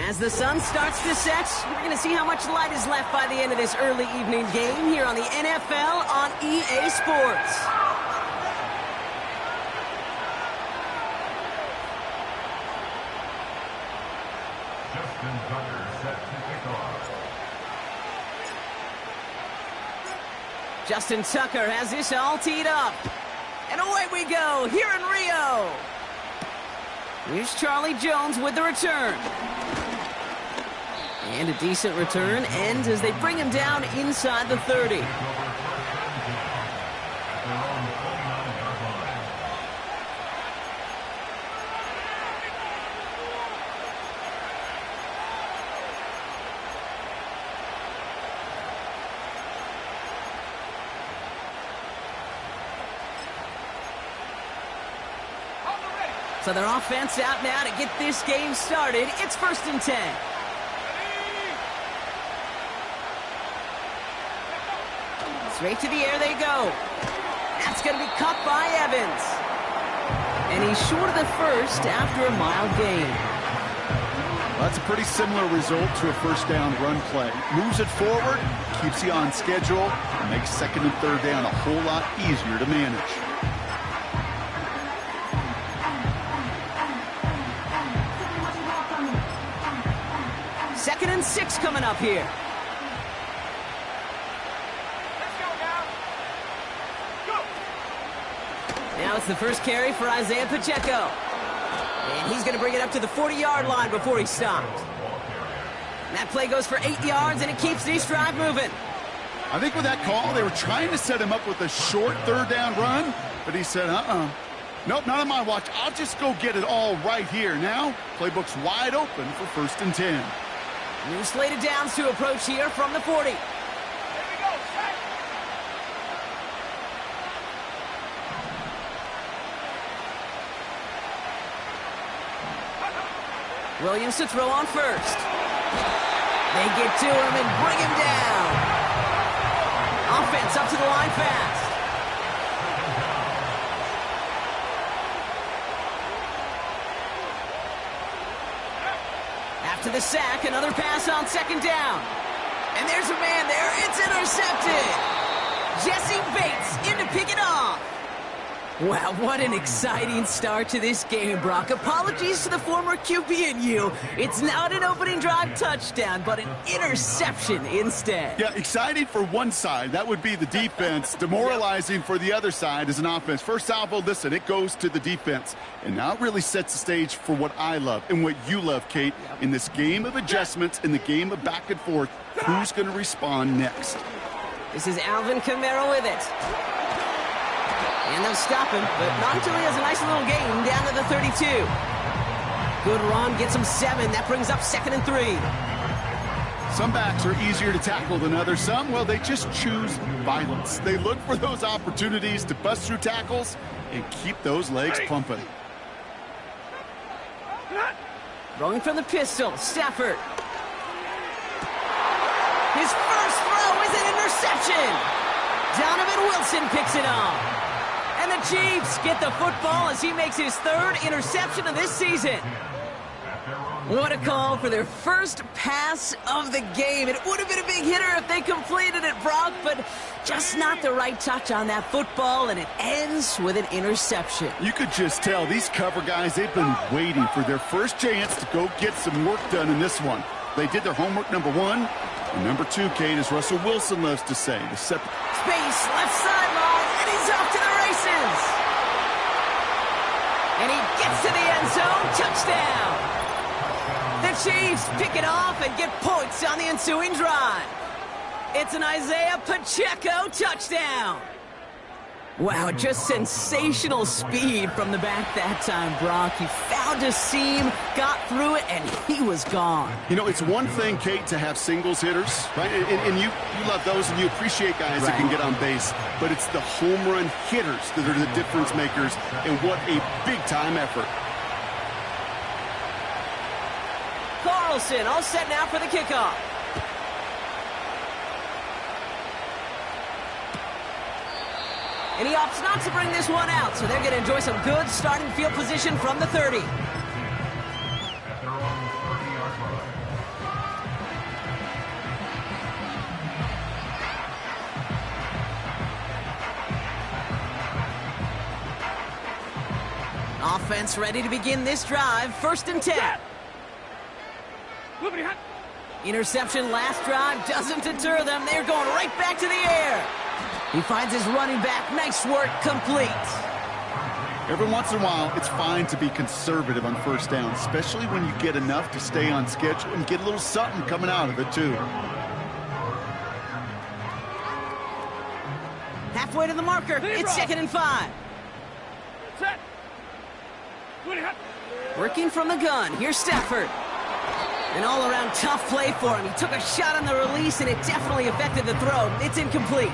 As the sun starts to set, we're going to see how much light is left by the end of this early evening game here on the NFL on EA Sports. Justin Tucker set to kick off. Justin Tucker has this all teed up. And away we go here in Rio. Here's Charlie Jones with the return. And a decent return ends as they bring him down inside the 30. So their offense out now to get this game started. It's 1st and 10. Straight to the air they go. That's going to be caught by Evans. And he's short of the first after a mild gain. Well, that's a pretty similar result to a first down run play. Moves it forward, keeps you on schedule, and makes 2nd and 3rd down a whole lot easier to manage. Second and 6 coming up here. Now it's the first carry for Isaiah Pacheco. And he's going to bring it up to the 40-yard line before he's stopped. And that play goes for 8 yards, and it keeps this drive moving. I think with that call, they were trying to set him up with a short 3rd down run, but he said, nope, not on my watch. I'll just go get it all right here. Now, playbook's wide open for 1st and 10. New slated downs to approach here from the 40. Williams to throw on first. They get to him and bring him down. Offense up to the line fast. After the sack, another pass on 2nd down. And there's a man there. It's intercepted. Jesse Bates in to pick it off. Wow, what an exciting start to this game, Brock. Apologies to the former QB and you. It's not an opening drive touchdown, but an interception instead. Yeah, exciting for one side. That would be the defense. Demoralizing for the other side as an offense. First salvo, listen, it goes to the defense. And now it really sets the stage for what I love and what you love, Kate. In this game of adjustments, in the game of back and forth, who's going to respond next? This is Alvin Kamara with it. And they'll stop him, but not until he has a nice little gain down to the 32. Good run, gets him 7. That brings up 2nd and 3. Some backs are easier to tackle than others. Some, well, they just choose violence. They look for those opportunities to bust through tackles and keep those legs pumping. Rolling from the pistol, Stafford. His first throw is an interception. Donovan Wilson picks it off. And the Chiefs get the football as he makes his 3rd interception of this season. What a call for their first pass of the game. It would have been a big hitter if they completed it, Brock, but just not the right touch on that football, and it ends with an interception. You could just tell these cover guys, they've been waiting for their first chance to go get some work done in this one. They did their homework, number 1. And number 2, Kate, as Russell Wilson loves to say, the space, left sideline, and he's off to the races. And he gets to the end zone, touchdown. The Chiefs pick it off and get points on the ensuing drive. It's an Isaiah Pacheco touchdown. Wow, just sensational speed from the back that time, Brock. He found a seam, got through it, and he was gone. You know, it's one thing, Kate, to have singles hitters, right? And you love those, and you appreciate guys that can get on base. But it's the home run hitters that are the difference makers, and what a big-time effort. Carlson all set now for the kickoff. And he opts not to bring this one out, so they're going to enjoy some good starting field position from the 30. At their own 30-yard line. Offense ready to begin this drive. 1st and 10. Interception last drive doesn't deter them. They're going right back to the air. He finds his running back. Nice work, complete. Every once in a while, it's fine to be conservative on 1st down, especially when you get enough to stay on schedule and get a little something coming out of it, too. Halfway to the marker. It's 2nd and 5. Set. Working from the gun. Here's Stafford. An all-around tough play for him. He took a shot on the release, and it definitely affected the throw. It's incomplete.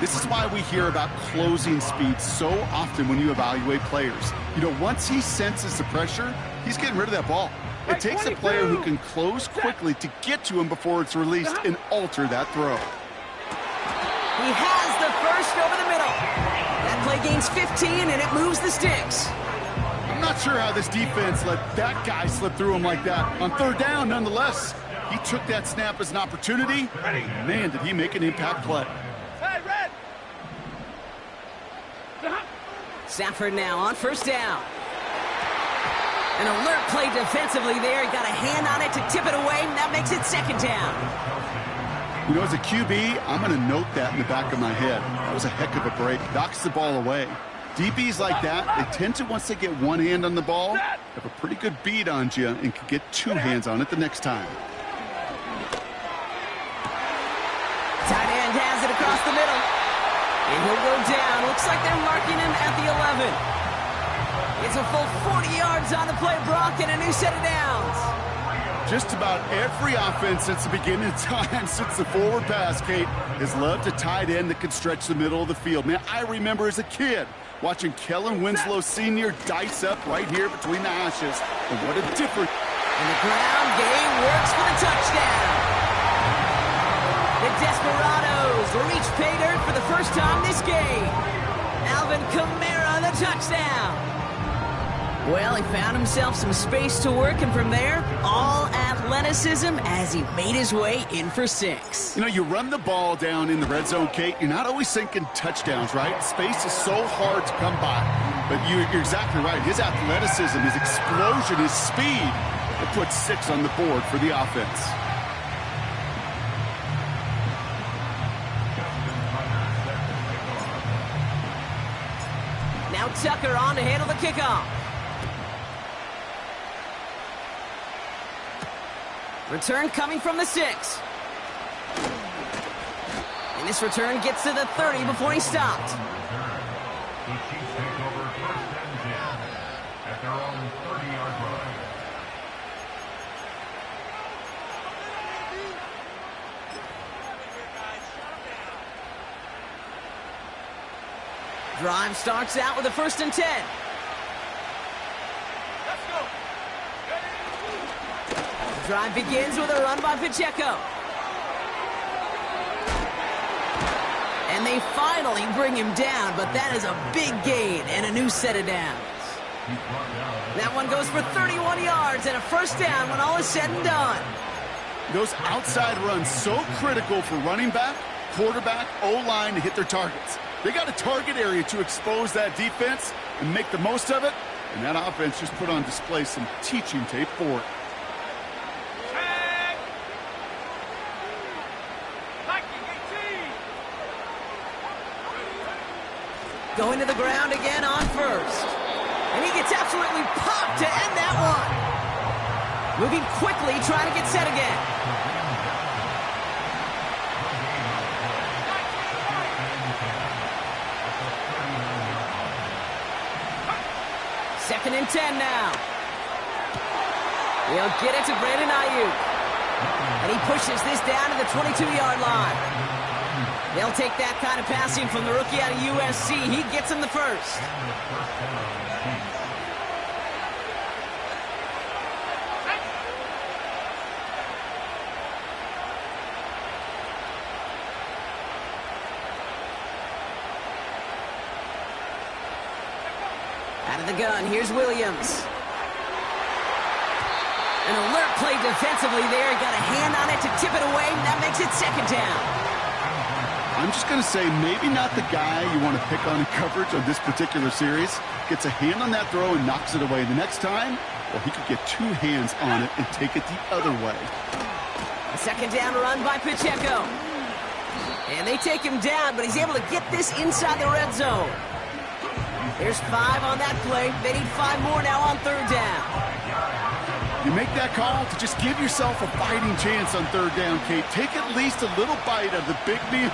This is why we hear about closing speed so often when you evaluate players. You know, once he senses the pressure, he's getting rid of that ball. It takes a player who can close quickly to get to him before it's released and alter that throw. He has the first over the middle. That play gains 15, and it moves the sticks. I'm not sure how this defense let that guy slip through him like that. On 3rd down, nonetheless, he took that snap as an opportunity. Man, did he make an impact play. Hey, red. Stafford now on 1st down. An alert play defensively there. He got a hand on it to tip it away, and that makes it 2nd down. You know, as a QB, I'm going to note that in the back of my head. That was a heck of a break. Knocks the ball away. DBs like that, they tend to, once they get one hand on the ball, have a pretty good beat on you and can get 2 hands on it the next time. Tight end has it across the middle. And he'll go down. Looks like they're marking him at the 11. It's a full 40 yards on the play, Brock, and a new set of downs. Just about every offense since the beginning of time, since the forward pass, Kate, has loved a tight end that can stretch the middle of the field. Man, I remember as a kid watching Kellen Winslow Sr. dice up right here between the hashes. And what a difference. And the ground game works for the touchdown. The Desperados reach pay dirt for the first time this game. Alvin Kamara, the touchdown. Well, he found himself some space to work, and from there, all athleticism as he made his way in for 6. You know, you run the ball down in the red zone, Kate, you're not always thinking touchdowns, right? Space is so hard to come by. But you're exactly right. His athleticism, his explosion, his speed, it puts 6 on the board for the offense. Now Tucker on to handle the kickoff. Return coming from the 6. And this return gets to the 30 before he stopped. The Chiefs take over 1st and 10 at their own 30-yard line. Drive starts out with a 1st and 10. Let's go. Drive begins with a run by Pacheco. And they finally bring him down, but that is a big gain and a new set of downs. That one goes for 31 yards and a 1st down when all is said and done. Those outside runs so critical for running back, quarterback, O-line to hit their targets. They got a target area to expose that defense and make the most of it, and that offense just put on display some teaching tape for it. Going to the ground again on 1st. And he gets absolutely popped to end that one. Moving quickly, trying to get set again. Second and 10 now. He'll get it to Brandon Ayuk. And he pushes this down to the 22-yard line. They'll take that kind of passing from the rookie out of USC. He gets him the 1st. Out of the gun, here's Williams. An alert play defensively there. Got a hand on it to tip it away, and that makes it 2nd down. I'm just going to say maybe not the guy you want to pick on in coverage on this particular series. Gets a hand on that throw and knocks it away. The next time, well, he could get 2 hands on it and take it the other way. A second down run by Pacheco. And they take him down, but he's able to get this inside the red zone. There's 5 on that play. They need 5 more now on third down. You make that call to just give yourself a fighting chance on third down, Kate. Take at least a little bite of the big meal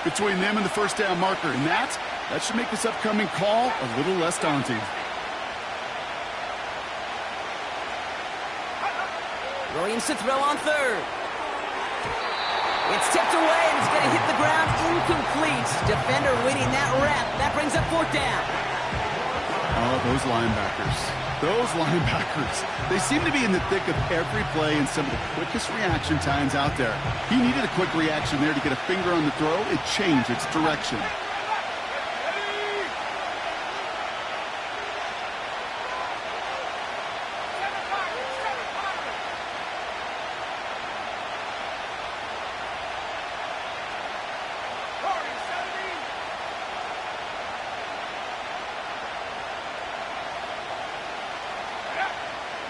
between them and the first down marker. And that should make this upcoming call a little less daunting. Williams to throw on third. It's tipped away, and it's going to hit the ground incomplete. Defender winning that rep. That brings up fourth down. Oh, those linebackers. Those linebackers. They seem to be in the thick of every play and some of the quickest reaction times out there. He needed a quick reaction there to get a finger on the throw. It changed its direction.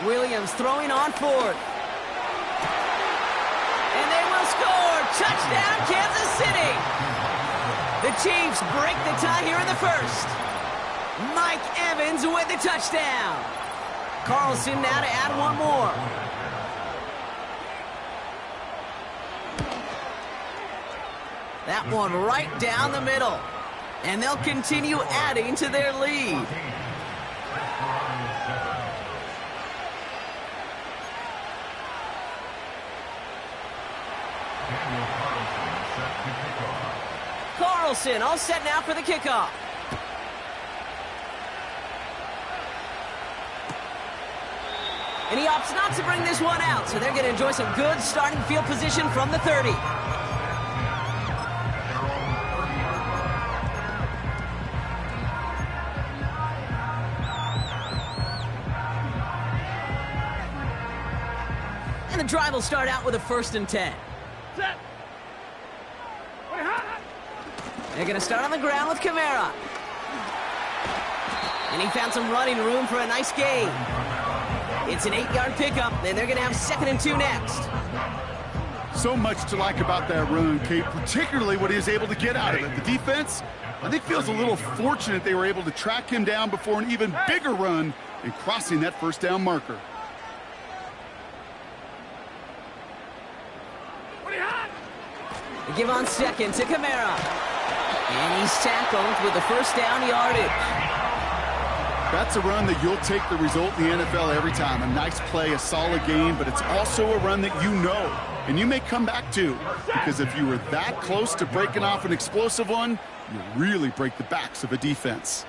Williams throwing on fourth. And they will score. Touchdown, Kansas City. The Chiefs break the tie here in the first. Mike Evans with the touchdown. Carlson now to add 1 more. That one right down the middle. And they'll continue adding to their lead. Carlson all set now for the kickoff. And he opts not to bring this one out, so they're going to enjoy some good starting field position from the 30. And the drive will start out with a 1st and 10. Set. They're going to start on the ground with Kamara. And he found some running room for a nice gain. It's an 8-yard pickup, and they're going to have 2nd and 2 next. So much to like about that run, Kate, particularly what he was able to get out of it. The defense, I think, feels a little fortunate they were able to track him down before an even bigger run and crossing that first down marker. They give on 2nd to Kamara. And he's tackled with the first down yardage. That's a run that you'll take the result in the NFL every time. A nice play, a solid game, but it's also a run that you know and you may come back to, because if you were that close to breaking off an explosive one, you really break the backs of a defense.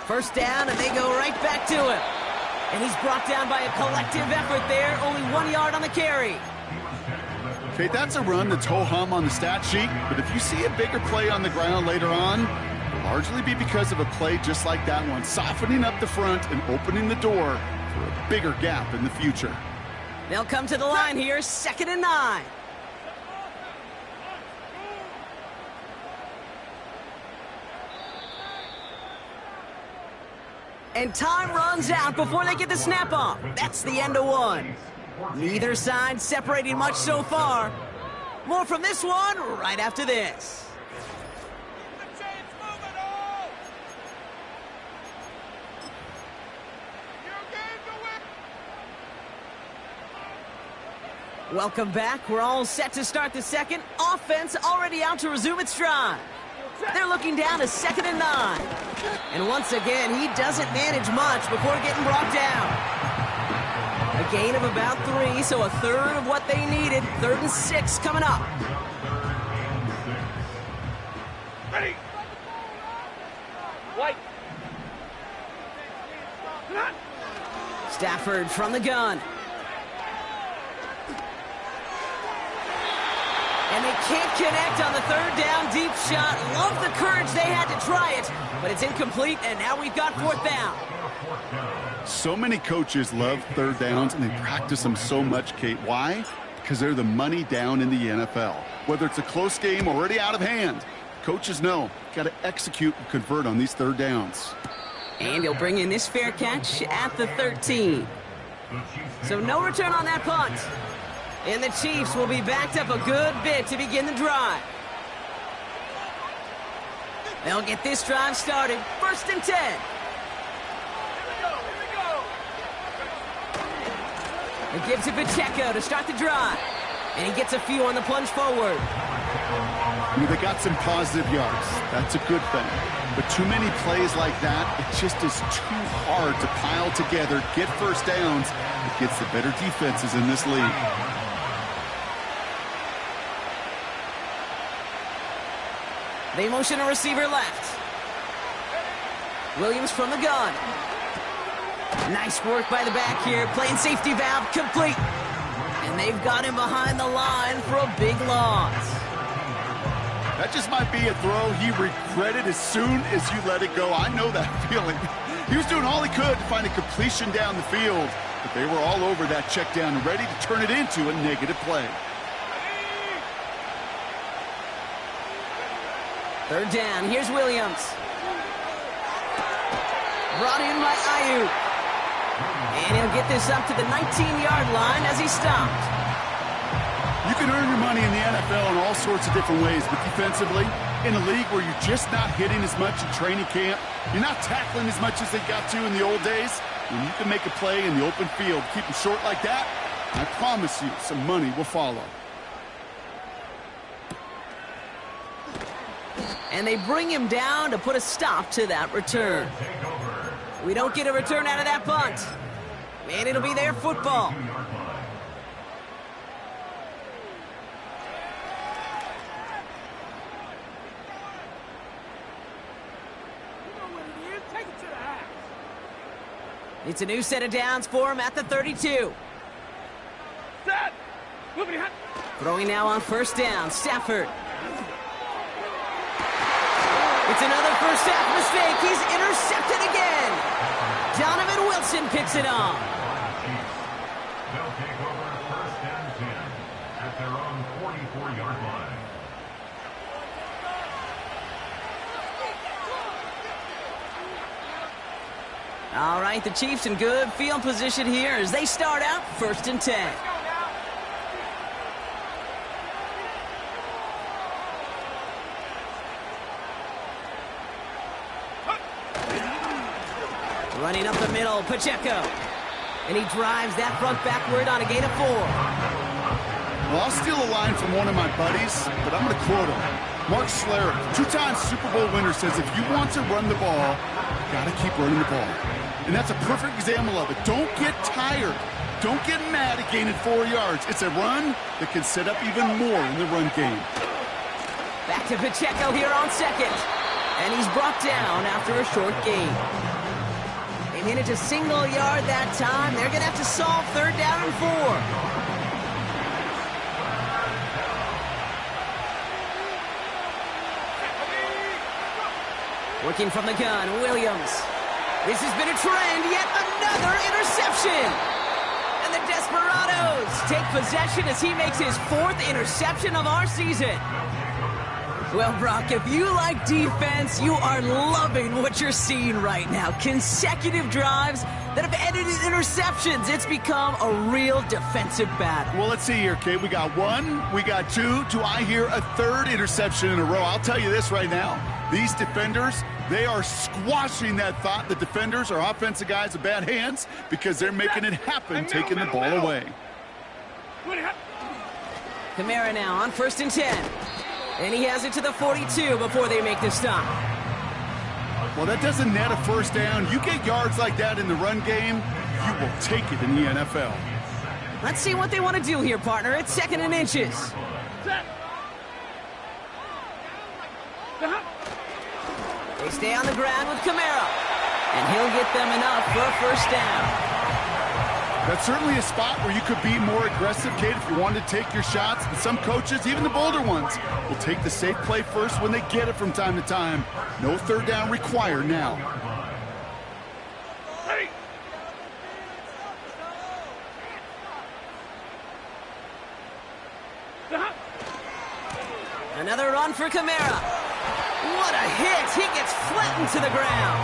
First down, and they go right back to him. And he's brought down by a collective effort there. Only 1 yard on the carry. Okay, that's a run that's ho-hum on the stat sheet, but if you see a bigger play on the ground later on, it'll largely be because of a play just like that one, softening up the front and opening the door for a bigger gap in the future. They'll come to the line here, 2nd and 9. And time runs out before they get the snap off. That's the end of one. Neither side separating much so far. More from this one right after this. Welcome back. We're all set to start the second. Offense already out to resume its drive. They're looking down to 2nd and 9. And once again, he doesn't manage much before getting brought down. A gain of about 3, so a third of what they needed. 3rd and 6 coming up. Ready. White. Stafford from the gun. And they can't connect on the 3rd down deep shot. Love the courage they had to try it, but it's incomplete, and now we've got 4th down. So many coaches love 3rd downs, and they practice them so much, Kate. Why? because they're the money down in the NFL. Whether it's a close game already out of hand, coaches know, got to execute and convert on these third downs. And he'll bring in this fair catch at the 13. So no return on that punt. And the Chiefs will be backed up a good bit to begin the drive. They'll get this drive started. 1st and 10. It gives it Pacheco to start the drive. And he gets a few on the plunge forward. They got some positive yards. That's a good thing. But too many plays like that, it just is too hard to pile together, get first downs against the better defenses in this league. They motion a receiver left. Williams from the gun. Nice work by the back here. Playing safety valve complete. And they've got him behind the line for a big loss. That just might be a throw he regretted as soon as you let it go. I know that feeling. He was doing all he could to find a completion down the field, but they were all over that check down and ready to turn it into a negative play. 3rd down. Here's Williams. Brought in by Ayuk. And he'll get this up to the 19-yard line as he stopped. You can earn your money in the NFL in all sorts of different ways, but defensively, in a league where you're just not hitting as much in training camp, you're not tackling as much as they got to in the old days, when you can make a play in the open field, keep them short like that, I promise you some money will follow. And they bring him down to put a stop to that return. We don't get a return out of that punt. And it'll be their football. It's a new set of downs for him at the 32. Set. Throwing now on 1st down, Stafford. It's another first half mistake. He's intercepted again. Donovan Wilson picks it off. They'll take over 1st and 10 at their own 44-yard line. All right, the Chiefs in good field position here as they start out 1st and 10. Running up the middle, Pacheco. And he drives that front backward on a gain of 4. Well, I'll steal a line from one of my buddies, but I'm going to quote him. Mark Schlereth, 2-time Super Bowl winner, says if you want to run the ball, you got to keep running the ball. And that's a perfect example of it. Don't get tired. Don't get mad at gaining 4 yards. It's a run that can set up even more in the run game. Back to Pacheco here on 2nd. And he's brought down after a short gain. They managed a single yard that time. They're going to have to solve 3rd down and 4. Working from the gun, Williams. This has been a trend, yet another interception. And the Desperados take possession as he makes his 4th interception of our season. Well, Brock, if you like defense, you are loving what you're seeing right now. Consecutive drives that have ended in interceptions. It's become a real defensive battle. Well, let's see here, Kate. We got 1, we got 2. Do I hear a 3rd interception in a row? I'll tell you this right now. These defenders, they are squashing that thought. The defenders are offensive guys with bad hands because they're making it happen, taking the ball away. Kamara now on 1st and 10. And he has it to the 42 before they make the stop. Well, that doesn't net a 1st down. You get yards like that in the run game, you will take it in the NFL. Let's see what they want to do here, partner. It's 2nd and inches. Set. They stay on the ground with Kamara. And he'll get them enough for a 1st down. That's certainly a spot where you could be more aggressive, Kate, if you wanted to take your shots. But some coaches, even the bolder ones, will take the safe play first when they get it from time to time. No 3rd down required now. Another run for Kamara. What a hit! He gets flattened to the ground.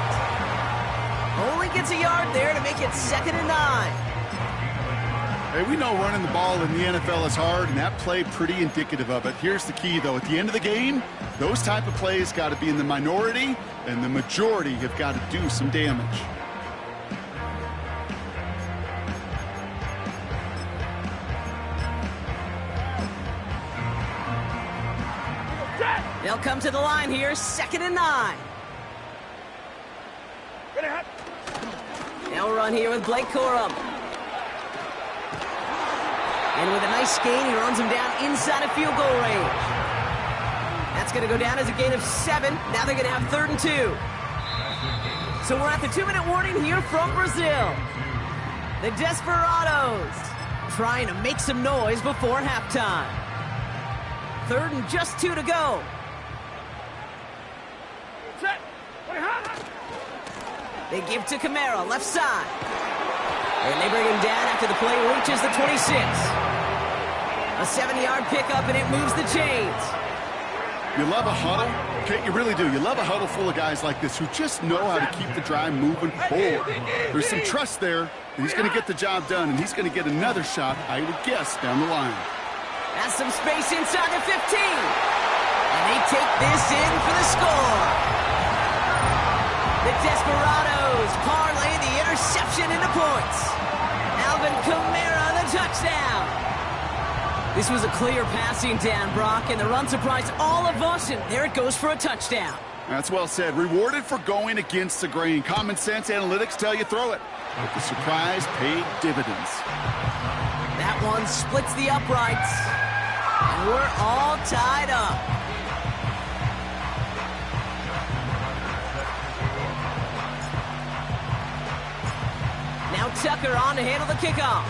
Only gets a yard there to make it 2nd and 9. Hey, we know running the ball in the NFL is hard, and that play pretty indicative of it. Here's the key, though. At the end of the game, those type of plays got to be in the minority, and the majority have got to do some damage. They'll come to the line here, 2nd and 9. Now run here with Blake Corum. And with a nice gain, he runs him down inside of field goal range. That's going to go down as a gain of 7. Now they're going to have 3rd and 2. So we're at the 2-minute warning here from Brazil. The Desperados trying to make some noise before halftime. 3rd and just 2 to go. They give to Kamara, left side. And they bring him down after the play reaches the 26. A 7-yard pickup, and it moves the chains. You love a huddle? Okay, you really do. You love a huddle full of guys like this who just know how to keep the drive moving forward. There's some trust there. He's going to get the job done, and he's going to get another shot, I would guess, down the line. Has some space inside the 15. And they take this in for the score. The Desperados parlay the interception into points. Alvin Kamara, the touchdown. This was a clear passing down, Brock, and the run surprised all of us, and there it goes for a touchdown. That's well said. Rewarded for going against the grain. Common sense analytics tell you throw it. But the surprise paid dividends. That one splits the uprights, and we're all tied up. Now Tucker on to handle the kickoff.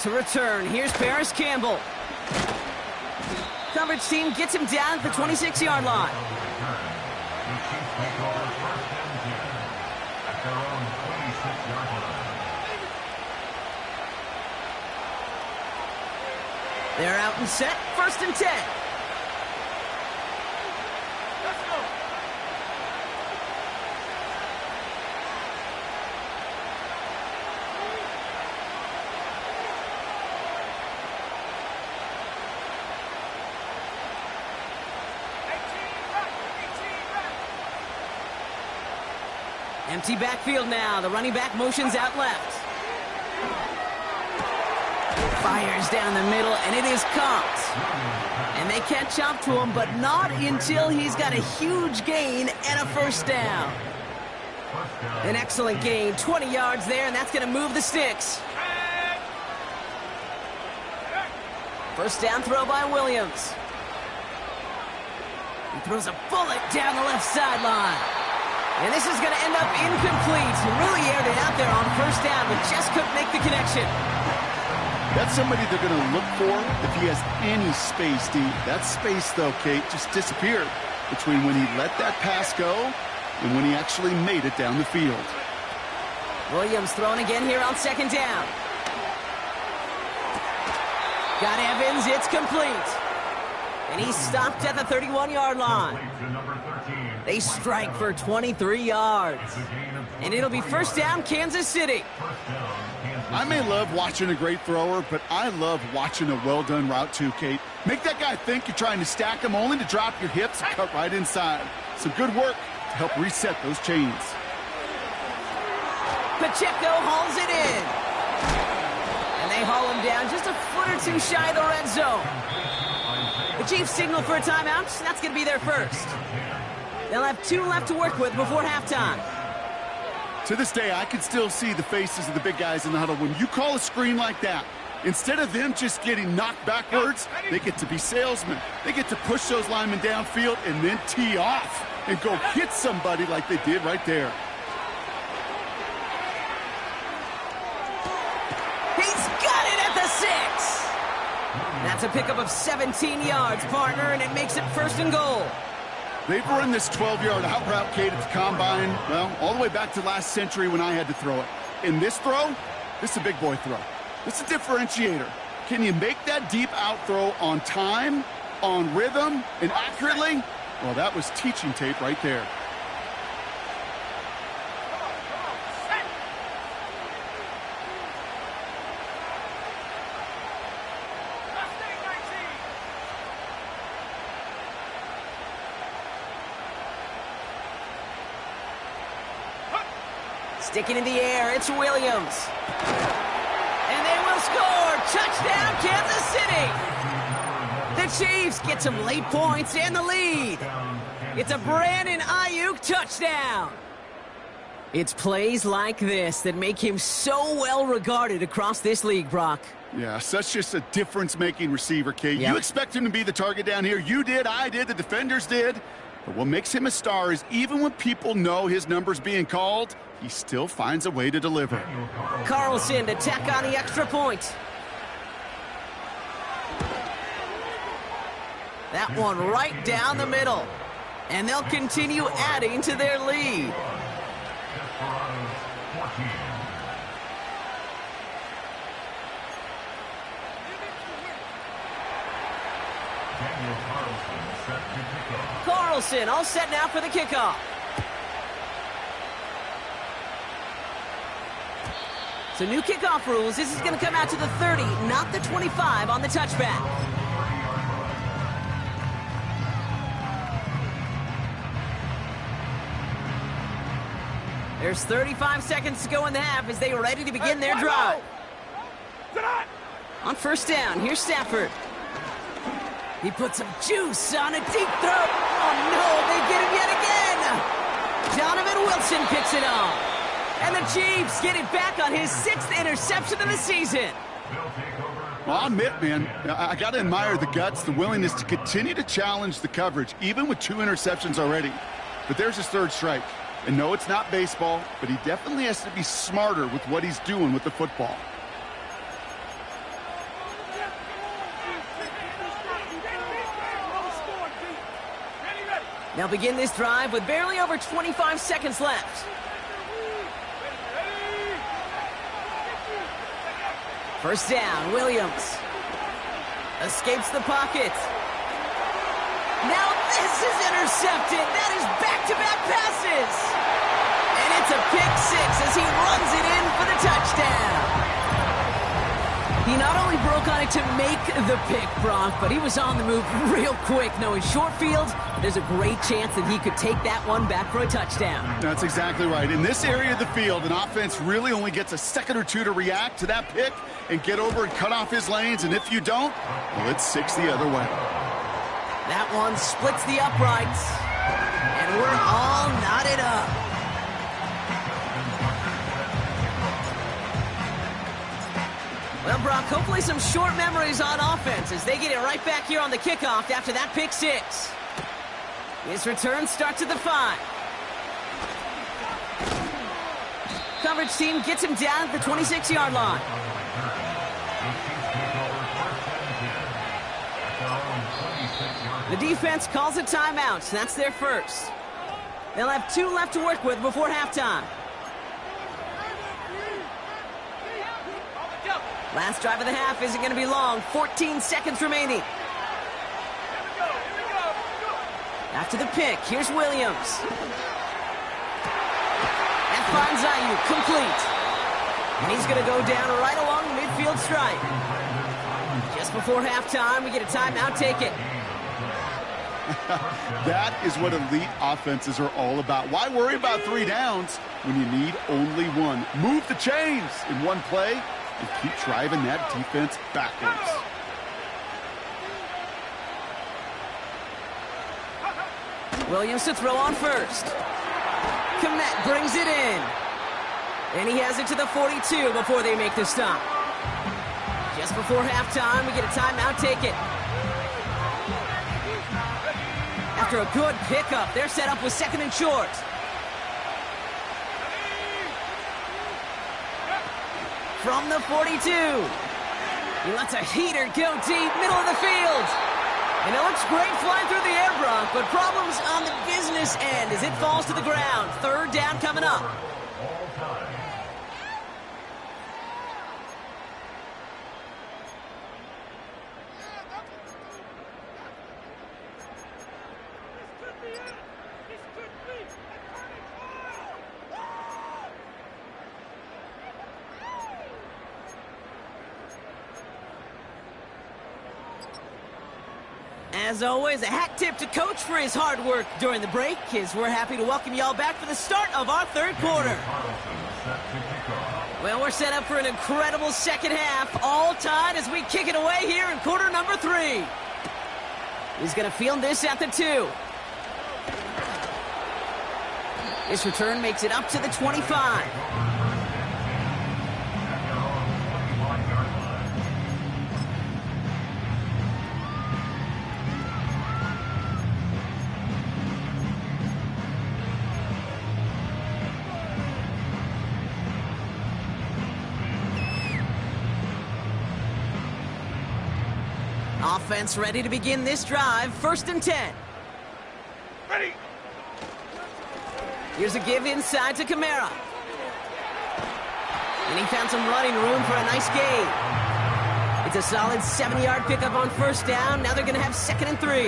To return, here's Paris Campbell. Coverage team gets him down at the 26-yard line. They're out and set, 1st and 10. Let's go. Empty backfield now. The running back motions out left. Fires down the middle, and it is caught. And they catch up to him, but not until he's got a huge gain and a 1st down. An excellent gain, 20 yards there, and that's going to move the sticks. 1st down throw by Williams. He throws a bullet down the left sideline. And this is going to end up incomplete. He really aired it out there on 1st down, but just couldn't make the connection. That's somebody they're going to look for if he has any space deep. That space, though, Kate, just disappeared between when he let that pass go and when he actually made it down the field. Williams throwing again here on 2nd down. Got Evans, it's complete. And he's stopped at the 31-yard line. They strike for 23 yards. And it'll be 1st down, Kansas City. I may love watching a great thrower, but I love watching a well-done route too, Kate. Make that guy think you're trying to stack him only to drop your hips and cut right inside. Some good work to help reset those chains. Pacheco hauls it in. And they haul him down just a foot or two shy of the red zone. The Chiefs signal for a timeout. That's going to be their 1st. They'll have 2 left to work with before halftime. To this day, I can still see the faces of the big guys in the huddle. When you call a screen like that, instead of them just getting knocked backwards, they get to be salesmen. They get to push those linemen downfield and then tee off and go hit somebody like they did right there. He's got it at the 6. That's a pickup of 17 yards, partner, and it makes it 1st and goal. They've run this 12-yard out route, Kate, at the combine, well, all the way back to last century when I had to throw it. In this throw, This is a big boy throw. This is a differentiator. Can you make that deep out throw on time, on rhythm, and accurately? Well, that was teaching tape right there. Sticking in the air, it's Williams. And they will score! Touchdown, Kansas City! The Chiefs get some late points and the lead. It's a Brandon Ayuk touchdown. It's plays like this that make him so well regarded across this league, Brock. Yeah, such just a difference-making receiver, Kate. Yep. You expect him to be the target down here. You did, I did, the defenders did. But what makes him a star is even when people know his number's being called, he still finds a way to deliver. Carlson to tack on the extra point. That one right down the middle. And they'll continue adding to their lead. Desperados 14. Daniel Carlson set to kick off. Carlson all set now for the kickoff. So new kickoff rules. This is going to come out to the 30, not the 25 on the touchback. There's 35 seconds to go in the half as they are ready to begin their drive. On first down, here's Stafford. He puts some juice on a deep throw. Oh no, they get him yet again. Donovan Wilson picks it off. And the Chiefs get it back on his 6th interception of the season. Well, I'll admit, man, I got to admire the guts, the willingness to continue to challenge the coverage, even with 2 interceptions already. But there's his 3rd strike. And no, it's not baseball, but he definitely has to be smarter with what he's doing with the football. Now begin this drive with barely over 25 seconds left. First down, Williams. Escapes the pocket. Now this is intercepted. That is back-to-back passes. And it's a pick 6 as he runs it in for the touchdown. He not only broke on it to make the pick, Brock, but he was on the move real quick. Knowing short field, there's a great chance that he could take that one back for a touchdown. That's exactly right. In this area of the field, an offense really only gets a second or 2 to react to that pick and get over and cut off his lanes. And if you don't, well, it's 6 the other way. That one splits the uprights. And we're all knotted up. Well, Brock, hopefully some short memories on offense as they get it right back here on the kickoff after that pick 6. His return starts at the 5. Coverage team gets him down at the 26-yard line. The defense calls a timeout, so that's their first. They'll have 2 left to work with before halftime. Last drive of the half isn't going to be long. 14 seconds remaining. After the pick, here's Williams. And finds Ayuk complete. And he's going to go down right along the midfield stripe. Just before halftime, we get a timeout. Take it. That is what elite offenses are all about. Why worry about 3 downs when you need only 1? Move the chains in one play and keep driving that defense backwards. Williams to throw on first. Kmet brings it in. And he has it to the 42 before they make the stop. Just before halftime, we get a timeout. Take it. After a good pickup, they're set up with 2nd and short. From the 42. He lets a heater go deep, middle of the field. And it looks great flying through the air, Brock, but problems on the business end as it falls to the ground. 3rd down coming up. As always, a hat tip to Coach for his hard work during the break, as we're happy to welcome y'all back for the start of our third quarter. Well, we're set up for an incredible second half, all tied as we kick it away here in quarter number 3. He's going to field this at the 2. This return makes it up to the 25. Offense ready to begin this drive. 1st and 10. Ready. Here's a give inside to Kamara. And he found some running room for a nice gain. It's a solid 70-yard pickup on 1st down. Now they're going to have 2nd and 3.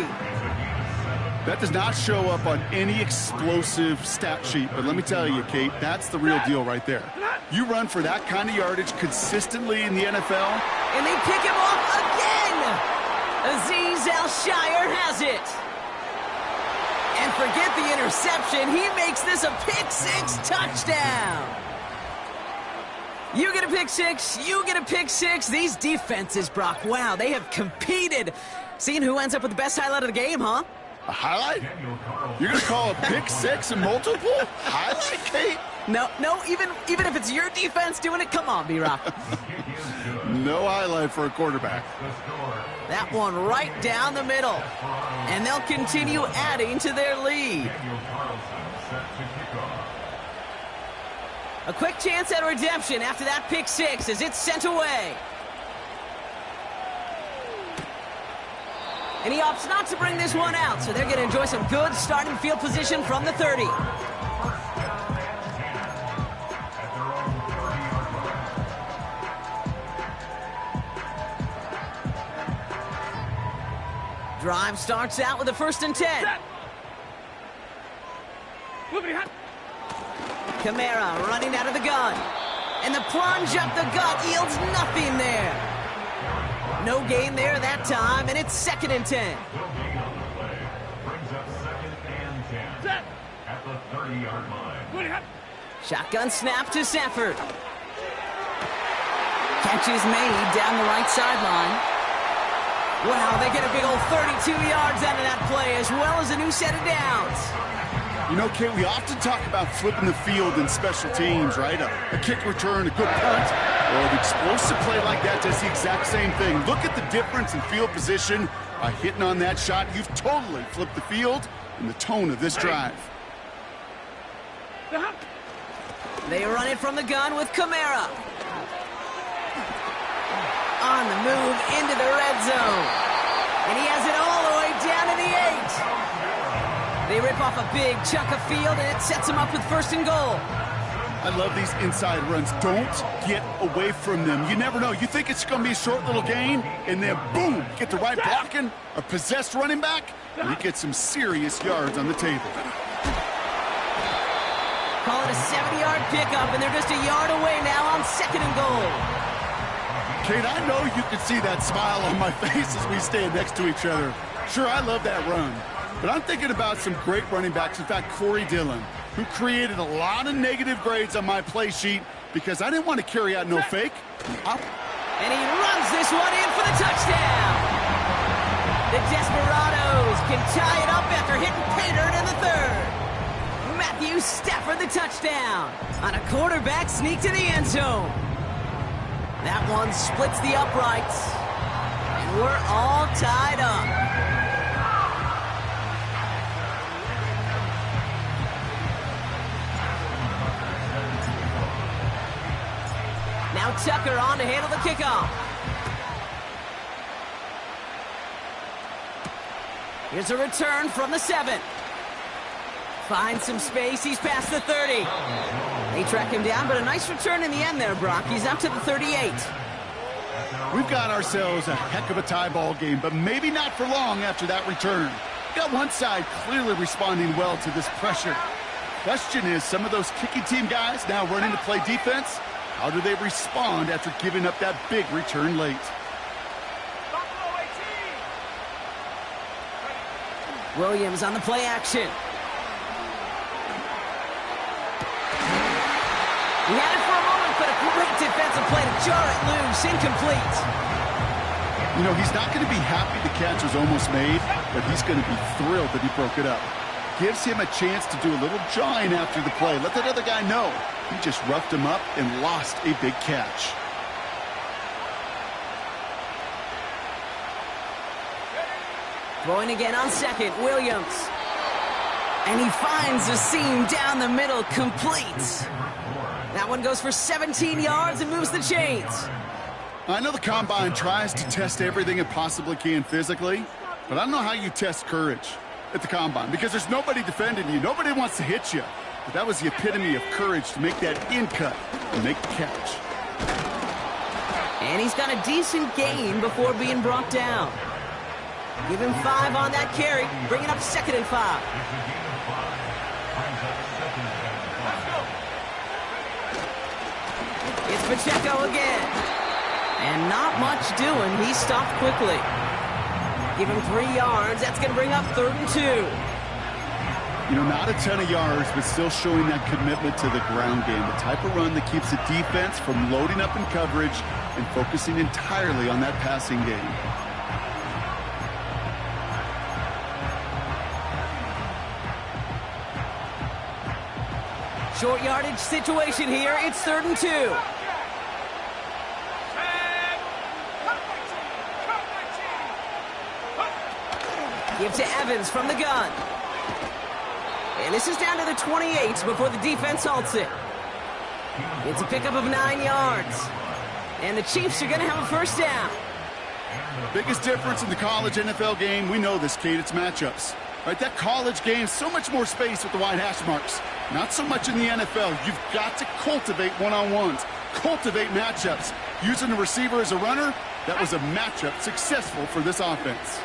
That does not show up on any explosive stat sheet, but let me tell you, Kate, that's the real deal right there. You run for that kind of yardage consistently in the NFL. And they pick him off again! Azeez Al-Shaair has it. And forget the interception. He makes this a pick-6 touchdown. You get a pick-6. You get a pick-6. These defenses, Brock, wow, they have competed. Seeing who ends up with the best highlight of the game, huh? A highlight? You're going to call a pick-6 and multiple? Highlight, Kate? No, even if it's your defense doing it, come on, B-Rock. No highlight for a quarterback. That one right down the middle. And they'll continue adding to their lead. A quick chance at redemption after that pick-6 as it's sent away. And he opts not to bring this one out, so they're going to enjoy some good starting field position from the 30. Drive starts out with a 1st and 10. Kamara running out of the gun. And the plunge up the gut yields nothing there. No gain there that time, and it's 2nd and 10. Brings up 2nd and 10 at the 30-yard line. Shotgun snap to Sanford. Catch is made down the right sideline. Wow, they get a big old 32 yards out of that play, as well as a new set of downs. You know, Kate, we often talk about flipping the field in special teams, right? A kick return, a good punt, or an explosive play like that does the exact same thing. Look at the difference in field position. By hitting on that shot, you've totally flipped the field and the tone of this drive. They run it from the gun with Kamara. On the move into the red zone. And he has it all the way down to the 8. They rip off a big chunk of field, and it sets them up with 1st and goal. I love these inside runs. Don't get away from them. You never know. You think it's going to be a short little gain, and then boom, get the right blocking, a possessed running back, and you get some serious yards on the table. Call it a 70-yard pickup, and they're just a yard away now on 2nd and goal. Kate, I know you can see that smile on my face as we stand next to each other. Sure, I love that run. But I'm thinking about some great running backs. In fact, Corey Dillon, who created a lot of negative grades on my play sheet because I didn't want to carry out no fake. And he runs this one in for the touchdown. The Desperados can tie it up after hitting pay dirt in the 3rd. Matthew Stafford the touchdown on a quarterback sneak to the end zone. That one splits the uprights, and we're all tied up. Now Tucker on to handle the kickoff. Here's a return from the 7. Finds some space. He's past the 30. They track him down, but a nice return in the end there, Brock. He's up to the 38. We've got ourselves a heck of a tie ball game, but maybe not for long after that return. Got one side clearly responding well to this pressure. Question is, some of those kicking team guys now running to play defense, how do they respond after giving up that big return late? Williams on the play action. He had it for a moment, but a great defensive play to jar it loose. Incomplete. You know, he's not going to be happy the catch was almost made, but he's going to be thrilled that he broke it up. Gives him a chance to do a little jawing after the play. Let that other guy know. He just roughed him up and lost a big catch. Throwing again on second, Williams. And he finds the seam down the middle, complete. That one goes for 17 yards and moves the chains. I know the Combine tries to test everything it possibly can physically, but I don't know how you test courage at the Combine, because there's nobody defending you. Nobody wants to hit you. But that was the epitome of courage to make that in cut and make the catch. And he's got a decent gain before being brought down. Give him 5 on that carry, bringing up 2nd and 5. It's Pacheco again. And not much doing. He stopped quickly. Give him 3 yards. That's going to bring up 3rd and 2. You know, not a ton of yards, but still showing that commitment to the ground game. The type of run that keeps the defense from loading up in coverage and focusing entirely on that passing game. Short yardage situation here. It's 3rd and 2. Give to Evans from the gun. And this is down to the 28 before the defense halts it. It's a pickup of 9 yards. And the Chiefs are going to have a 1st down. Biggest difference in the college NFL game, we know this, Kate, it's matchups. Right, that college game, so much more space with the wide hash marks. Not so much in the NFL. You've got to cultivate one-on-ones, cultivate matchups. Using the receiver as a runner, that was a matchup successful for this offense.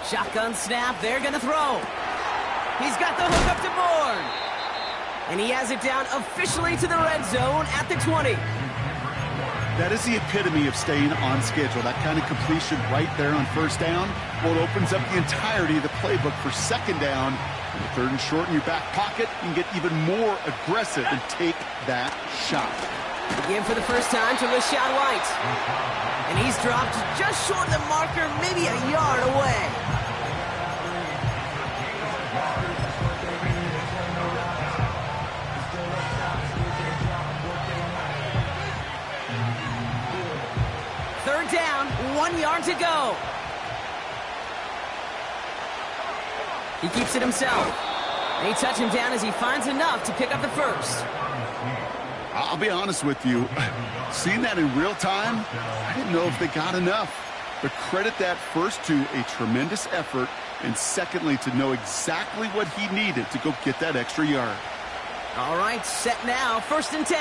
Shotgun snap, they're going to throw. He's got the hook up to Bourne. And he has it down officially to the red zone at the 20. That is the epitome of staying on schedule. That kind of completion right there on 1st down. Well, it opens up the entirety of the playbook for 2nd down. And 3rd and short in your back pocket, you can get even more aggressive and take that shot. Again for the first time to Rachaad White. And he's dropped just short of the marker, maybe a yard away. Third down, 1 yard to go. He keeps it himself. They touch him down as he finds enough to pick up the 1st. I'll be honest with you, seeing that in real time, I didn't know if they got enough. But credit that first to a tremendous effort, and secondly to know exactly what he needed to go get that extra yard. All right, set now, 1st and 10.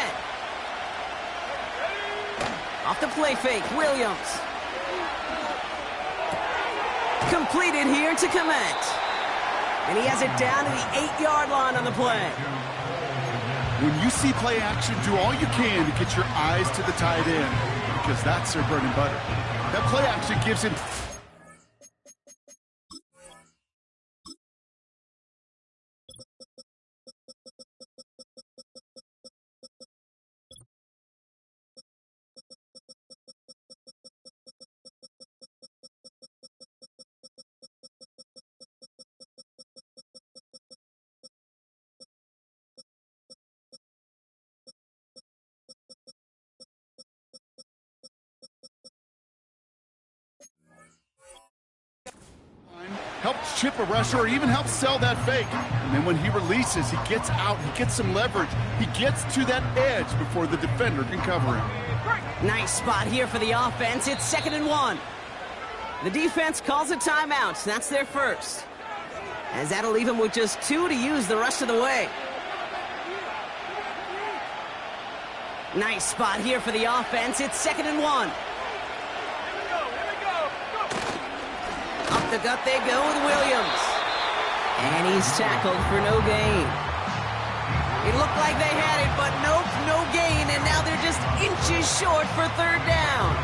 Off the play fake, Williams. Completed here to Kmet. And he has it down to the 8-yard line on the play. When you see play action, do all you can to get your eyes to the tight end, because that's their bread and butter. That play action gives him... helps chip a rusher or even helps sell that fake. And then when he releases, he gets out, he gets some leverage. He gets to that edge before the defender can cover him. Nice spot here for the offense. It's 2nd and 1. The defense calls a timeout. That's their 1st. As that'll leave him with just 2 to use the rest of the way. Nice spot here for the offense. It's 2nd and 1. Up the gut they go with Williams. And he's tackled for no gain. It looked like they had it, but nope, no gain, and now they're just inches short for third down.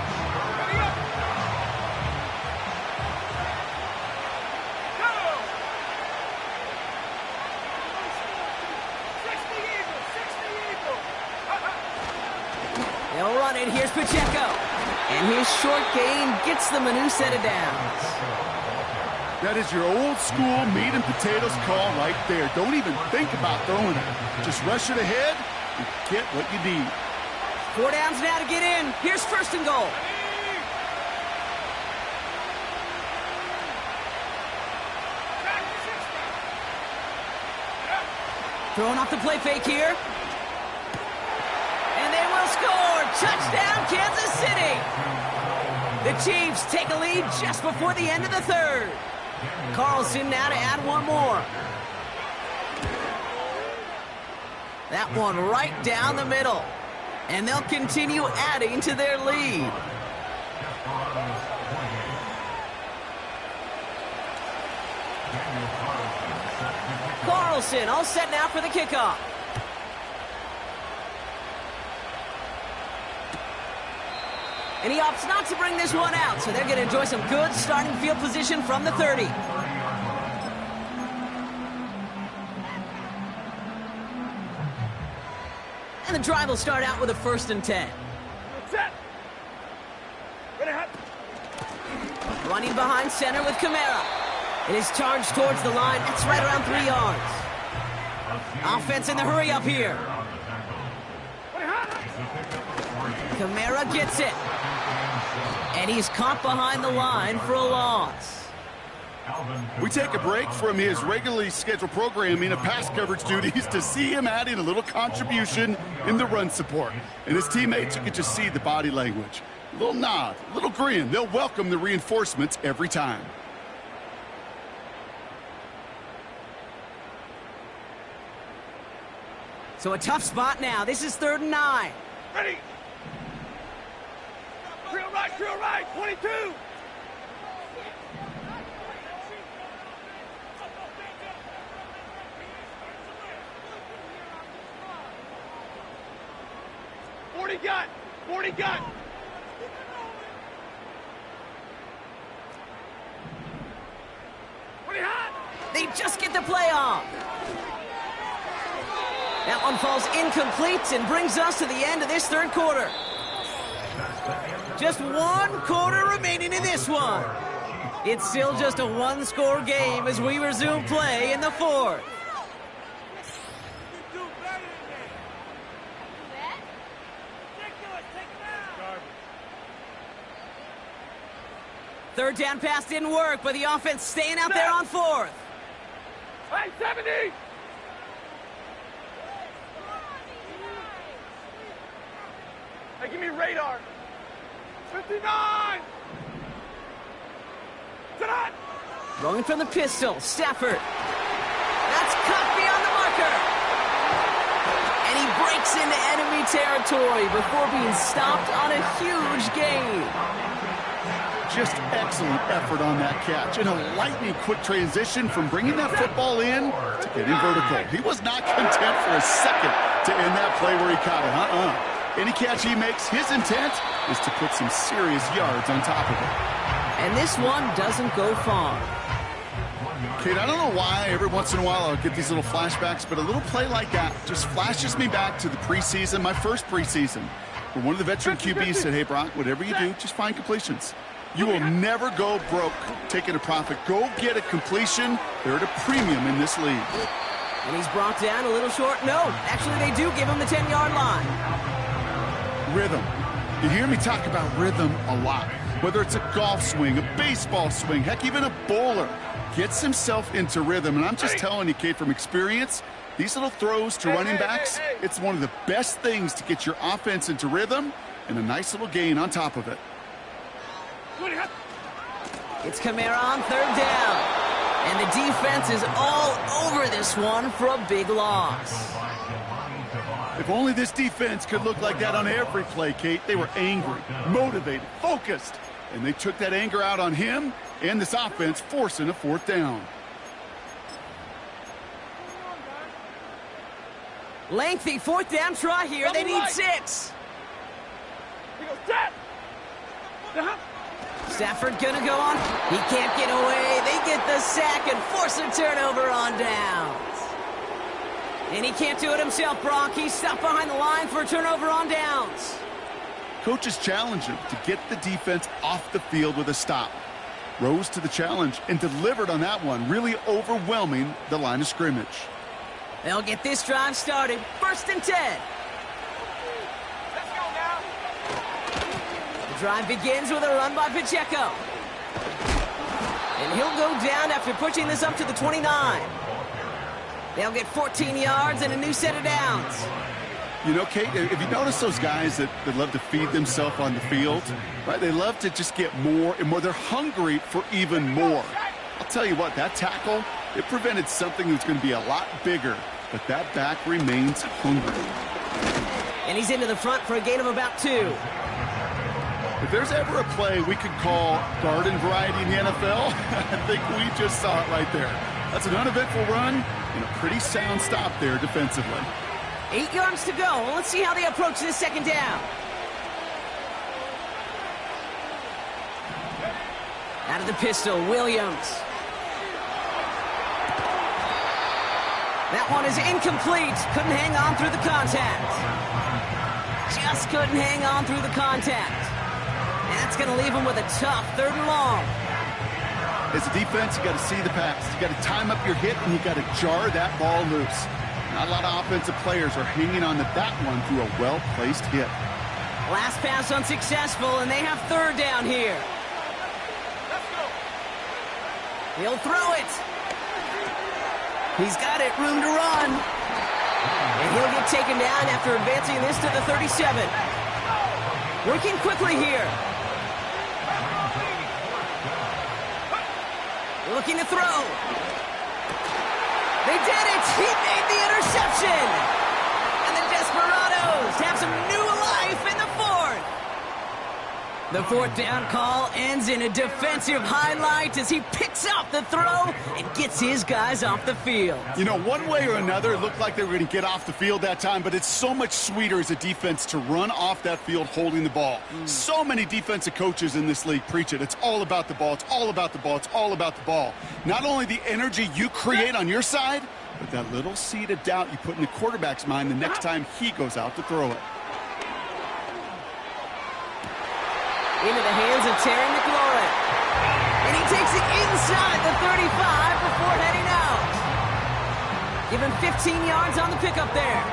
They'll run it. Here's Pacheco. And his short gain gets them a new set of downs. That is your old school meat and potatoes call right there. Don't even think about throwing it. Just rush it ahead and get what you need. 4 downs now to get in. Here's first and goal. Throwing off the play fake here. And they will score. Touchdown, Kansas City. The Chiefs take a lead just before the end of the third. Carlson now to add one more. That one right down the middle. And they'll continue adding to their lead. Carlson all set now for the kickoff. And he opts not to bring this one out, so they're going to enjoy some good starting field position from the 30. And the drive will start out with a 1st and 10. Set. Running behind center with Kamara. It is charged towards the line. That's right around 3 yards. Offense in the hurry up here. Kamara gets it. And he's caught behind the line for a loss. We take a break from his regularly scheduled programming of pass coverage duties to see him adding a little contribution in the run support. And his teammates, you can just see the body language. A little nod, a little grin. They'll welcome the reinforcements every time. So a tough spot now. This is 3rd and 9. Ready. Drill right, 22. Forty gun. They just get the play off. That one falls incomplete and brings us to the end of this 3rd quarter. Just 1 quarter remaining in this one. It's still just a 1-score game as we resume play in the 4th. Third down pass didn't work, but the offense staying out there on 4th. Hey, 70! Hey, give me radar. 59! Tonight! Rolling from the pistol, Stafford. That's caught beyond the marker. And he breaks into enemy territory before being stopped on a huge gain. Just excellent effort on that catch. And a lightning quick transition from bringing that football in to getting vertical. He was not content for a second to end that play where he caught it. Any catch he makes, his intent is to put some serious yards on top of it. And this one doesn't go far. Kate, I don't know why every once in a while I'll get these little flashbacks, but a little play like that just flashes me back to the preseason, my first preseason, where one of the veteran QBs said, hey, Brock, whatever you do, just find completions. You will never go broke taking a profit. Go get a completion. They're at a premium in this league. And he's brought down a little short. No, actually they do give him the 10-yard line. Rhythm. You hear me talk about rhythm a lot. Whether it's a golf swing, a baseball swing, heck, even a bowler gets himself into rhythm. And I'm just telling you, Kate, from experience, these little throws to running backs, it's one of the best things to get your offense into rhythm and a nice little gain on top of it. It's Kamara on 3rd down. And the defense is all over this one for a big loss. If only this defense could look like that on every play, Kate. They were angry, motivated, focused, and they took that anger out on him and this offense, forcing a 4th down. Lengthy fourth down try here. They need right. 6. He goes, set. Uh-huh. Stafford gonna go on. He can't get away. They get the sack and force a turnover on downs. And he can't do it himself, Brock. He's stuck behind the line for a turnover on downs. Coaches challenged him to get the defense off the field with a stop. Rose to the challenge and delivered on that one, really overwhelming the line of scrimmage. They'll get this drive started. 1st and 10. Let's go now. The drive begins with a run by Pacheco. And he'll go down after pushing this up to the 29. They'll get 14 yards and a new set of downs. You know, Kate, if you notice those guys that love to feed themselves on the field, right? They love to just get more and more. They're hungry for even more. I'll tell you what, that tackle, it prevented something that's going to be a lot bigger, but that back remains hungry. And he's into the front for a gain of about 2. If there's ever a play we could call garden variety in the NFL, I think we just saw it right there. That's an uneventful run and a pretty sound stop there defensively. 8 yards to go. Let's see how they approach this 2nd down. Out of the pistol, Williams. That one is incomplete. Couldn't hang on through the contact. Just couldn't hang on through the contact. And that's going to leave him with a tough 3rd and long. As a defense, you got to see the pass. You got to time up your hit, and you got to jar that ball loose. Not a lot of offensive players are hanging on to that one through a well-placed hit. Last pass unsuccessful, and they have 3rd down here. Let's go. He'll throw it. He's got it, room to run. And he'll get taken down after advancing this to the 37. Working quickly here. Looking to throw. They did it! He made the interception! And the Desperados have some new life in the 4th. The 4th down call ends in a defensive highlight as he picks up the throw and gets his guys off the field. You know, one way or another, it looked like they were going to get off the field that time, but it's so much sweeter as a defense to run off that field holding the ball. So many defensive coaches in this league preach it. It's all about the ball. It's all about the ball. It's all about the ball. Not only the energy you create on your side, but that little seed of doubt you put in the quarterback's mind the next time he goes out to throw it. Into the hands of Terry McLaurin. And he takes it inside the 35 before heading out. Give him 15 yards on the pickup there.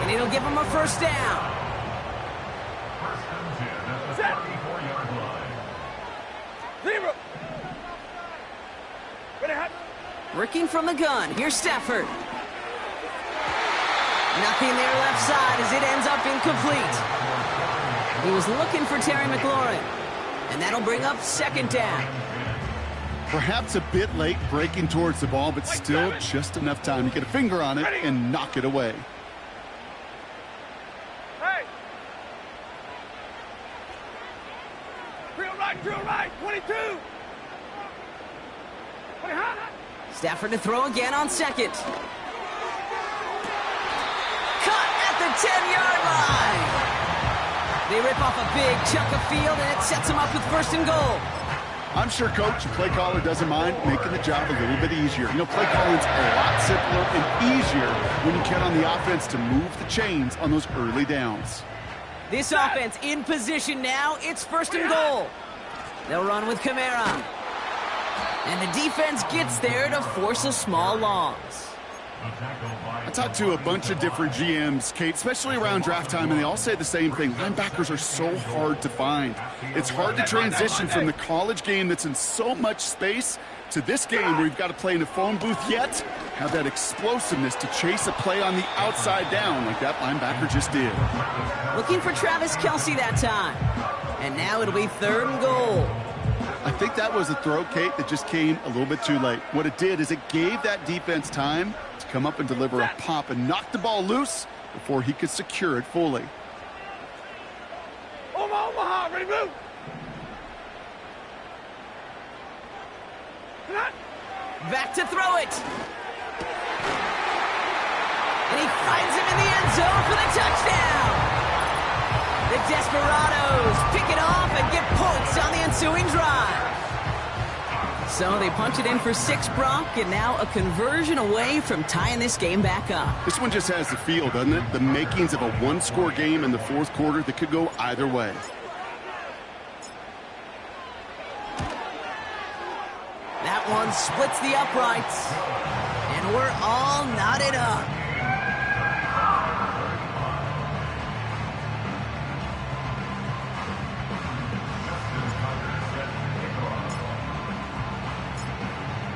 And it'll give him a 1st down. 1st and 10 at the 34-yard line. 0. Ready, hot. Working from the gun. Here's Stafford. Nothing there left side as it ends up incomplete. He was looking for Terry McLaurin. And that'll bring up 2nd down. Perhaps a bit late breaking towards the ball, but still just enough time to get a finger on it and knock it away. Hey. Drill right, 22. 20 hot. Stafford to throw again on 2nd. Cut at the 10-yard line. They rip off a big chunk of field, and it sets them up with 1st and goal. I'm sure Coach, the play caller, doesn't mind making the job a little bit easier. You know, play calling's a lot simpler and easier when you count on the offense to move the chains on those early downs. This offense in position now. It's 1st and goal. They'll run with Kamara. And the defense gets there to force a small loss. I talked to a bunch of different GMs, Kate, especially around draft time, and they all say the same thing. Linebackers are so hard to find. It's hard to transition from the college game that's in so much space to this game where you've got to play in a phone booth, yet have that explosiveness to chase a play on the outside down like that linebacker just did. Looking for Travis Kelce that time. And now it'll be 3rd and goal. I think that was a throw, Kate, that just came a little bit too late. What it did is it gave that defense time to come up and deliver a pop and knock the ball loose before he could secure it fully. Omaha, ready, move. Back to throw it. And he finds him in the end zone for the touchdown. The Desperados pick it off and get points on the ensuing drive. So they punch it in for 6, Brock, and now a conversion away from tying this game back up. This one just has the feel, doesn't it? The makings of a one-score game in the fourth quarter that could go either way. That one splits the uprights, and we're all knotted up.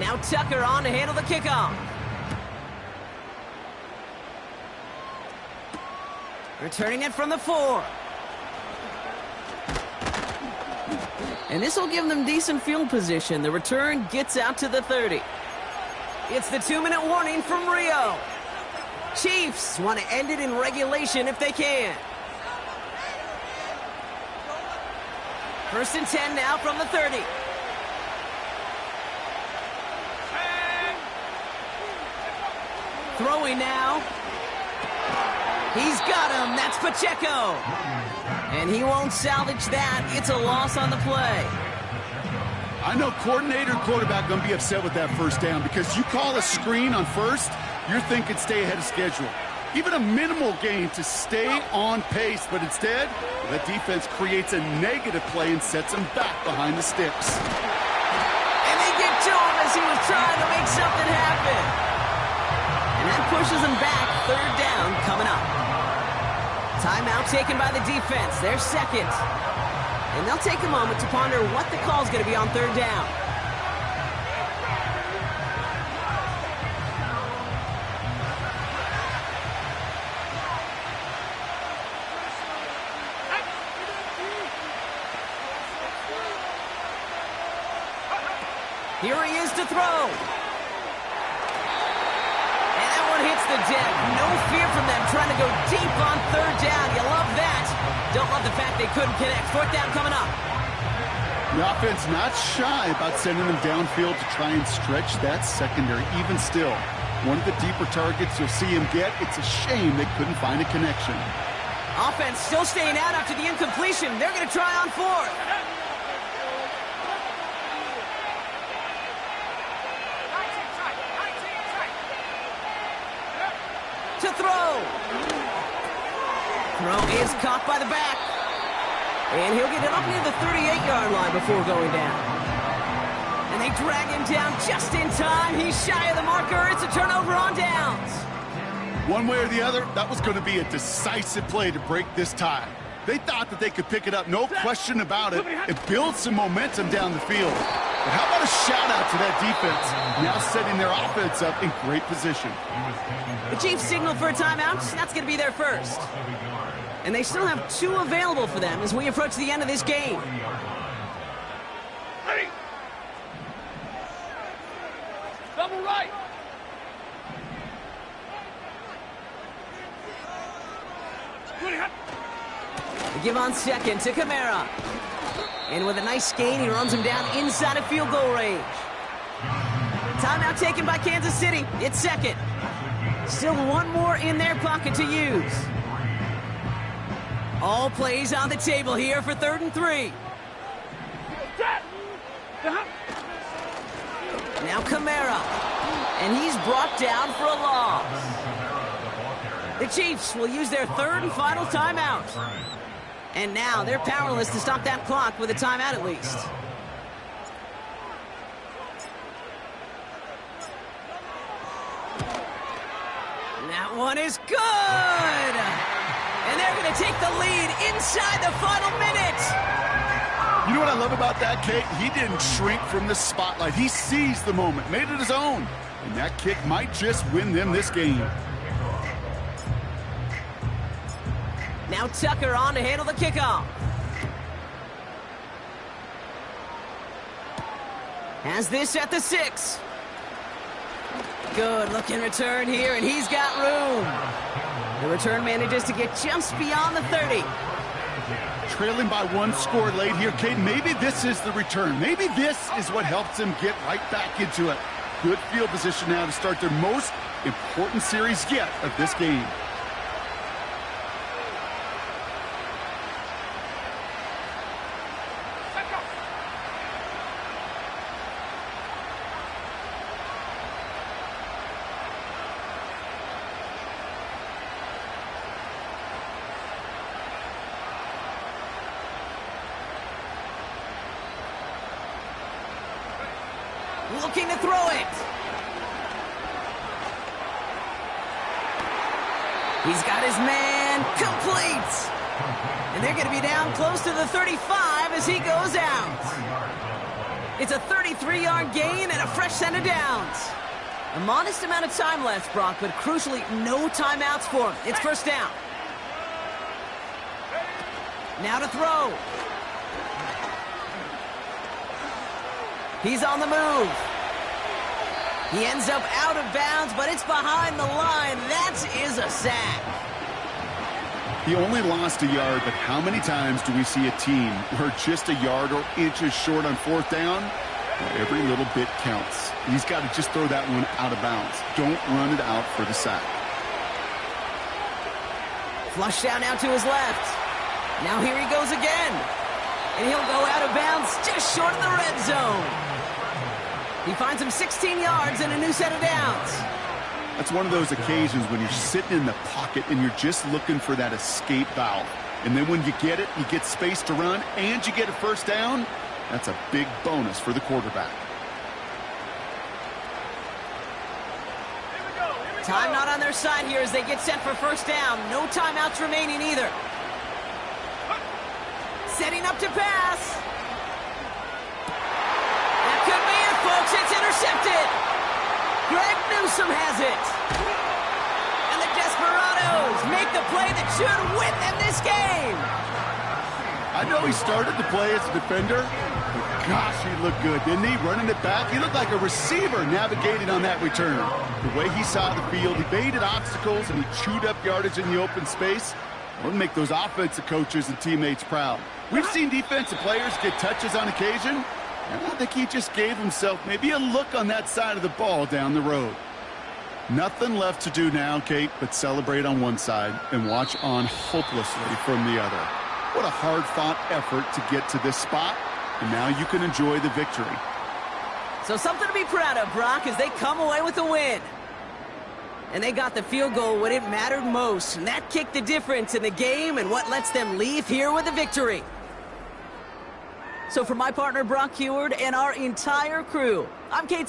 Now Tucker on to handle the kickoff. Returning it from the 4. And this will give them decent field position. The return gets out to the 30. It's the 2-minute warning from Rio. Chiefs want to end it in regulation if they can. 1st and 10 now from the 30. Throwing now. He's got him. That's Pacheco. And he won't salvage that. It's a loss on the play. I know coordinator and quarterback going to be upset with that first down because you call a screen on first, you're thinking stay ahead of schedule. Even a minimal gain to stay on pace, but instead, the defense creates a negative play and sets him back behind the sticks. And they get to him as he was trying to make something happen. And that pushes him back. 3rd down coming up. Timeout taken by the defense. Their 2nd. And they'll take a moment to ponder what the call's going to be on 3rd down. Here he is to throw. Hits the deck. No fear from them trying to go deep on 3rd down. You love that. Don't love the fact they couldn't connect. 4th down coming up. The offense not shy about sending them downfield to try and stretch that secondary. Even still, one of the deeper targets you'll see him get. It's a shame they couldn't find a connection. Offense still staying out after the incompletion. They're going to try on 4th. To throw. Throw is caught by the back. And he'll get it up near the 38-yard line before going down. And they drag him down just in time. He's shy of the marker. It's a turnover on downs. One way or the other, that was going to be a decisive play to break this tie. They thought that they could pick it up, no question about it, and build some momentum down the field. But how about a shout-out to that defense, now setting their offense up in great position. The Chiefs signal for a timeout. That's going to be their first. And they still have 2 available for them as we approach the end of this game. Ready. Double right. They give on 2nd to Kamara. And with a nice gain, he runs him down inside of field goal range. Timeout taken by Kansas City. It's 2nd. Still 1 more in their pocket to use. All plays on the table here for 3rd and 3. Now Kamara. And he's brought down for a loss. The Chiefs will use their 3rd and final timeout. And now they're powerless to stop that clock with a timeout at least. That one is good! And they're going to take the lead inside the final minute. You know what I love about that, Kate? He didn't shrink from the spotlight. He seized the moment, made it his own. And that kick might just win them this game. Now Tucker on to handle the kickoff. Has this at the 6. Good looking return here, and he's got room. The return manages to get just beyond the 30. Trailing by 1 score late here, Kate. Maybe this is the return. Maybe this is what helps him get right back into it. good field position now to start their most important series yet of this game. Looking to throw it. He's got his man complete. And they're going to be down close to the 35 as he goes out. It's a 33-yard gain and a fresh set of downs. A modest amount of time left, Brock, but crucially, no timeouts for him. It's first down. Now to throw. He's on the move. He ends up out of bounds, but it's behind the line. That is a sack. He only lost a yard, but how many times do we see a team where just a yard or inches short on fourth down? Well, every little bit counts. He's got to just throw that one out of bounds. Don't run it out for the sack. Flush down now to his left. Now here he goes again. And he'll go out of bounds just short of the red zone. He finds him 16 yards and a new set of downs. That's one of those occasions when you're sitting in the pocket and you're just looking for that escape valve. And then when you get it, you get space to run and you get a first down. That's a big bonus for the quarterback. Time not on their side here as they get set for first down. No timeouts remaining either. Setting up to pass. That could be it, folks. It's intercepted. Greg Newsome has it. And the Desperados make the play that should win them this game. I know he started to play as a defender, but gosh, he looked good, didn't he? Running it back. He looked like a receiver navigating on that return. The way he saw the field, he baited obstacles, and he chewed up yardage in the open space. It'll make those offensive coaches and teammates proud. We've seen defensive players get touches on occasion, and I think he just gave himself maybe a look on that side of the ball down the road. Nothing left to do now, Kate, but celebrate on one side and watch on hopelessly from the other. What a hard-fought effort to get to this spot, and now you can enjoy the victory. So something to be proud of, Brock, as they come away with a win. And they got the field goal when it mattered most, and that kicked the difference in the game and what lets them leave here with a victory. So for my partner, Brock Huard, and our entire crew, I'm Kate